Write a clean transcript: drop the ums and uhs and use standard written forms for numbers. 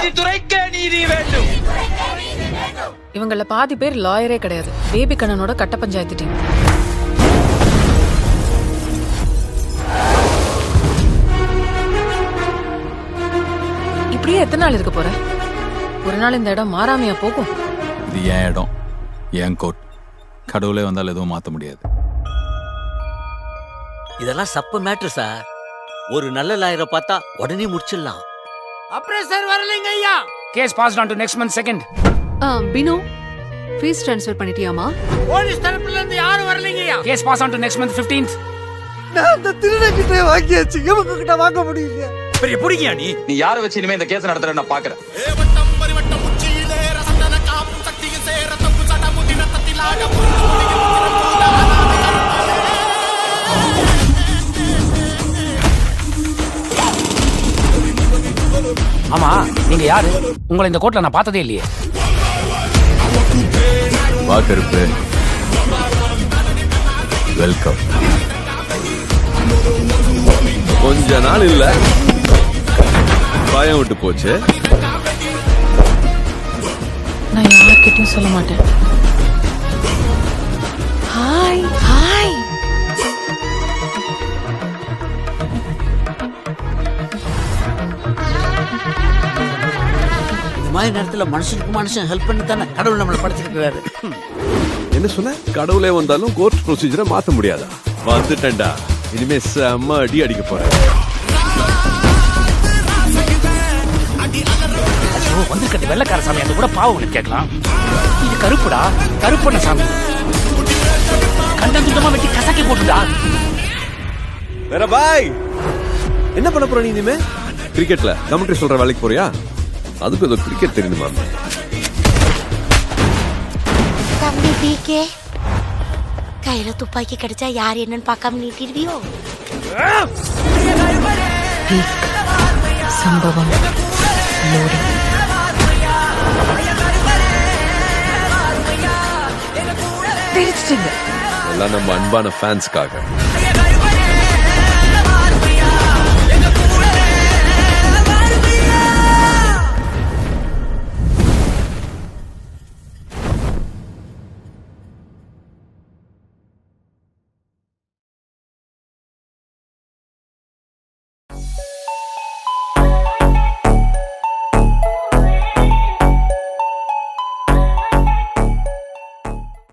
நீதித்துறைக்கே நீதி வேண்டும். இவங்கள பாதி பேர் லாயரே கிடையாது. பேபி கண்ணனோட கட்ட பஞ்சாயத்து டீம். இப்படியே எத்தனை நாள் இருக்க போற? ஒரு நாள் இந்த இடம் மாறாமையா போகும்? இது என் இடம், என் கோட். கடவுளே வந்தால் எதுவும் மாற்ற முடியாது. இதெல்லாம் சப்ப மேட்ரு சார். ஒரு நல்ல லாயரை பார்த்தா உடனே முடிச்சிடலாம். அப்புறம் சார் வரலைங்க ஐயா. Case passed on to next month second. Binu fees transfer பண்ணிட்டியாமா? போலீஸ் தரப்புல இருந்து யாரும் வரலைங்க ஐயா. Case pass on to next month 15th. நான் அந்த திருடங்கிட்ட வாங்கியாச்சு, இவங்க கிட்ட வாங்க முடியல. பெரிய புடிக்கியா நீ? நீ யாரை வச்சு இனிமே இந்த கேஸ் நடத்துற நான் பாக்குறேன். ஆமா, நீங்க யாரு? உங்களை இந்த கோர்ட்ல நான் பார்த்ததே இல்லையே. வா கருப்பு, வெல்கம். கொஞ்ச நாள் இல்ல, பயம் விட்டு போச்சு. நான் யார்கிட்டயும் சொல்ல மாட்டேன். Hi hi. இந்த மாதிரி நேரத்துல மனுஷனுக்கு மனுஷன் ஹெல்ப் பண்ணி தானே கடவுள் நம்மளை படைச்சிருக்கிறாரு. என்ன சொன்ன? கடவுளே வந்தாலும் கோர்ட் ப்ரொசீஜரை மாத்த முடியாதா? வந்துட்டேன்டா, இனிமே செம்ம அடி அடிக்க போறேன். வந்து கட்டி வெள்ளக்கார சாமி, அது கூட பாவம் கேட்கலாம். இது கருப்புடா, கருப்பண்ண சாமி. கண்டம் துண்டமா வெட்டி கசக்கி போட்டுடா. வேற பாய், என்ன பண்ண போற நீ இனிமே? கிரிக்கெட்ல கமெண்ட்ரி சொல்ற வேலைக்கு போறியா? அதுக்கு ஏதோ கிரிக்கெட் தெரியுமா? தம்பி பிகே, கையில துப்பாக்கி கிடைச்சா யார் என்னன்னு பார்க்காம நீட்டிடுவியோ? சம்பவம் லோடி. எல்லாம் நம்ம அன்பான ஃபேன்ஸ்க்காக.